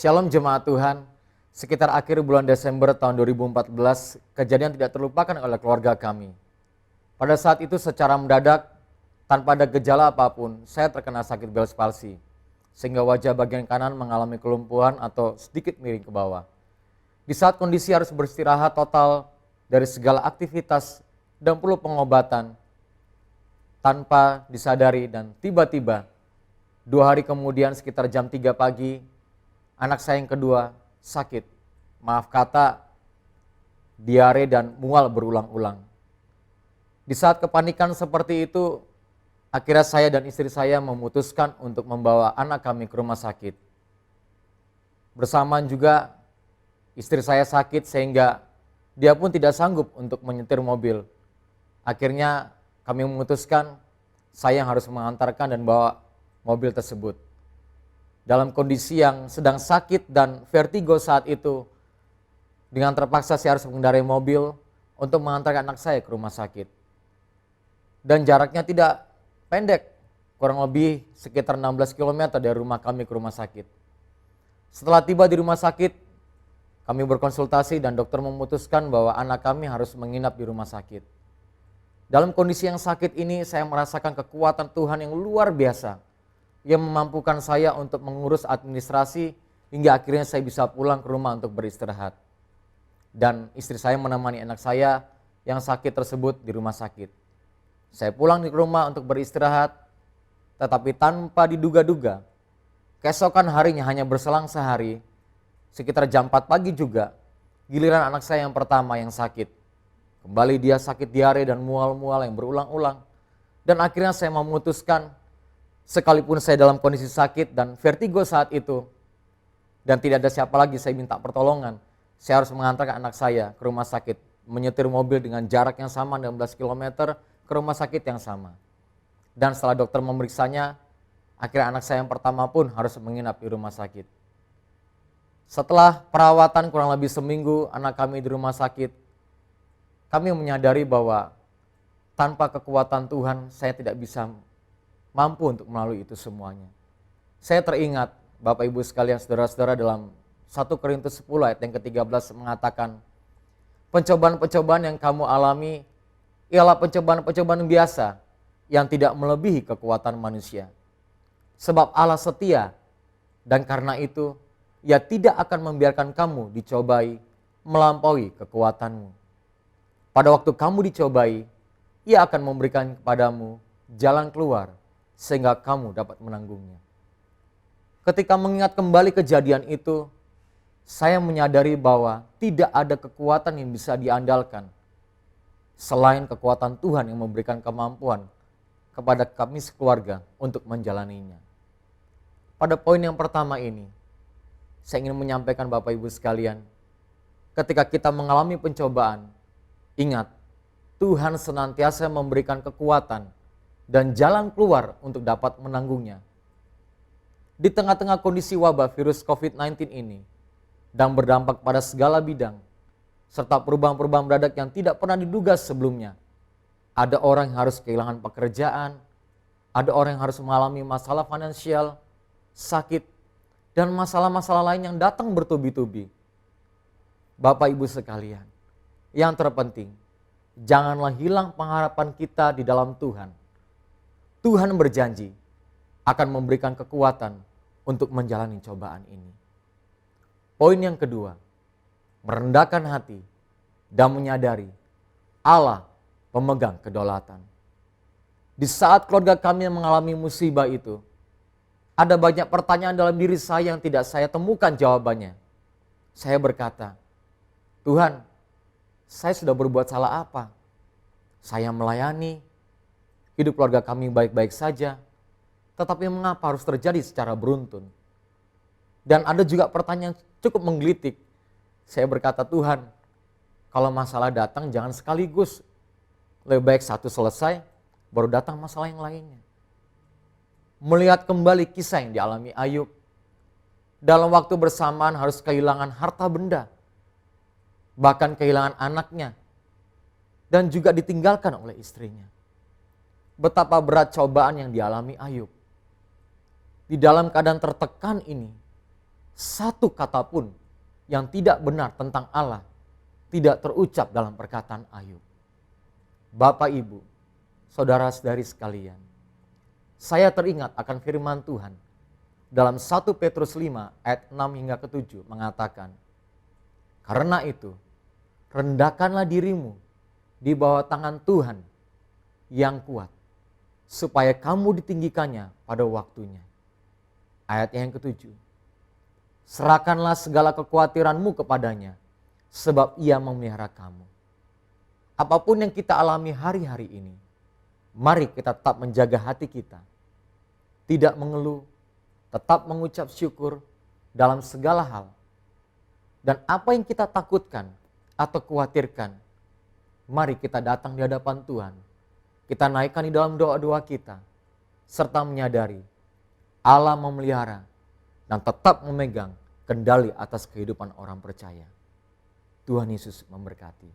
Shalom jemaat Tuhan, sekitar akhir bulan Desember tahun 2014, kejadian tidak terlupakan oleh keluarga kami. Pada saat itu secara mendadak, tanpa ada gejala apapun, saya terkena sakit Bell's palsy, sehingga wajah bagian kanan mengalami kelumpuhan atau sedikit miring ke bawah. Di saat kondisi harus beristirahat total dari segala aktivitas dan perlu pengobatan, tanpa disadari dan tiba-tiba, 2 hari kemudian sekitar jam 3 pagi, anak saya yang kedua sakit, maaf kata, diare dan mual berulang-ulang. Di saat kepanikan seperti itu, akhirnya saya dan istri saya memutuskan untuk membawa anak kami ke rumah sakit. Bersamaan juga istri saya sakit sehingga dia pun tidak sanggup untuk menyetir mobil. Akhirnya kami memutuskan saya yang harus mengantarkan dan bawa mobil tersebut. Dalam kondisi yang sedang sakit dan vertigo saat itu, dengan terpaksa saya harus mengendarai mobil untuk mengantarkan anak saya ke rumah sakit. Dan jaraknya tidak pendek, kurang lebih sekitar 16 km dari rumah kami ke rumah sakit. Setelah tiba di rumah sakit, kami berkonsultasi dan dokter memutuskan bahwa anak kami harus menginap di rumah sakit. Dalam kondisi yang sakit ini saya merasakan kekuatan Tuhan yang luar biasa, yang memampukan saya untuk mengurus administrasi hingga akhirnya saya bisa pulang ke rumah untuk beristirahat. Dan istri saya menemani anak saya yang sakit tersebut di rumah sakit. Saya pulang di rumah untuk beristirahat, tetapi tanpa diduga-duga, keesokan harinya hanya berselang sehari, sekitar jam 4 pagi juga, giliran anak saya yang pertama yang sakit. Kembali dia sakit diare dan mual-mual yang berulang-ulang. Dan akhirnya saya memutuskan, sekalipun saya dalam kondisi sakit dan vertigo saat itu, dan tidak ada siapa lagi saya minta pertolongan, saya harus mengantarkan anak saya ke rumah sakit, menyetir mobil dengan jarak yang sama 16 km ke rumah sakit yang sama. Dan setelah dokter memeriksanya, akhirnya anak saya yang pertama pun harus menginap di rumah sakit. Setelah perawatan kurang lebih seminggu anak kami di rumah sakit, kami menyadari bahwa tanpa kekuatan Tuhan saya tidak bisa mampu untuk melalui itu semuanya. Saya teringat Bapak Ibu sekalian, saudara-saudara, dalam 1 Korintus 10 ayat yang ke-13 mengatakan, pencobaan-pencobaan yang kamu alami ialah pencobaan-pencobaan biasa yang tidak melebihi kekuatan manusia. Sebab Allah setia dan karena itu Ia tidak akan membiarkan kamu dicobai melampaui kekuatanmu. Pada waktu kamu dicobai, Ia akan memberikan kepadamu jalan keluar sehingga kamu dapat menanggungnya. Ketika mengingat kembali kejadian itu, saya menyadari bahwa tidak ada kekuatan yang bisa diandalkan selain kekuatan Tuhan yang memberikan kemampuan kepada kami sekeluarga untuk menjalaninya. Pada poin yang pertama ini, saya ingin menyampaikan Bapak Ibu sekalian, ketika kita mengalami pencobaan, ingat, Tuhan senantiasa memberikan kekuatan dan jalan keluar untuk dapat menanggungnya. Di tengah-tengah kondisi wabah virus COVID-19 ini, dan berdampak pada segala bidang, serta perubahan-perubahan mendadak yang tidak pernah diduga sebelumnya. Ada orang yang harus kehilangan pekerjaan, ada orang yang harus mengalami masalah finansial, sakit, dan masalah-masalah lain yang datang bertubi-tubi. Bapak Ibu sekalian, yang terpenting, janganlah hilang pengharapan kita di dalam Tuhan. Tuhan berjanji akan memberikan kekuatan untuk menjalani cobaan ini. Poin yang kedua, merendahkan hati dan menyadari Allah pemegang kedaulatan. Di saat keluarga kami mengalami musibah itu, ada banyak pertanyaan dalam diri saya yang tidak saya temukan jawabannya. Saya berkata, Tuhan, saya sudah berbuat salah apa? Saya melayani, hidup keluarga kami baik-baik saja, tetapi mengapa harus terjadi secara beruntun? Dan ada juga pertanyaan cukup menggelitik. Saya berkata, Tuhan, kalau masalah datang jangan sekaligus. Lebih baik satu selesai, baru datang masalah yang lainnya. Melihat kembali kisah yang dialami Ayub. Dalam waktu bersamaan harus kehilangan harta benda. Bahkan kehilangan anaknya. Dan juga ditinggalkan oleh istrinya. Betapa berat cobaan yang dialami Ayub. Di dalam keadaan tertekan ini, satu kata pun yang tidak benar tentang Allah tidak terucap dalam perkataan Ayub. Bapak, Ibu, saudara-saudari sekalian, saya teringat akan firman Tuhan dalam 1 Petrus 5 ayat 6 hingga ke-7 mengatakan, karena itu rendahkanlah dirimu di bawah tangan Tuhan yang kuat, supaya kamu ditinggikannya pada waktunya. Ayat yang ke-7, serahkanlah segala kekhawatiranmu kepadanya, sebab ia memelihara kamu. Apapun yang kita alami hari-hari ini, mari kita tetap menjaga hati kita, tidak mengeluh, tetap mengucap syukur dalam segala hal. Dan apa yang kita takutkan atau khawatirkan, mari kita datang di hadapan Tuhan. Kita naikkan di dalam doa-doa kita, serta menyadari Allah memelihara dan tetap memegang kendali atas kehidupan orang percaya. Tuhan Yesus memberkati.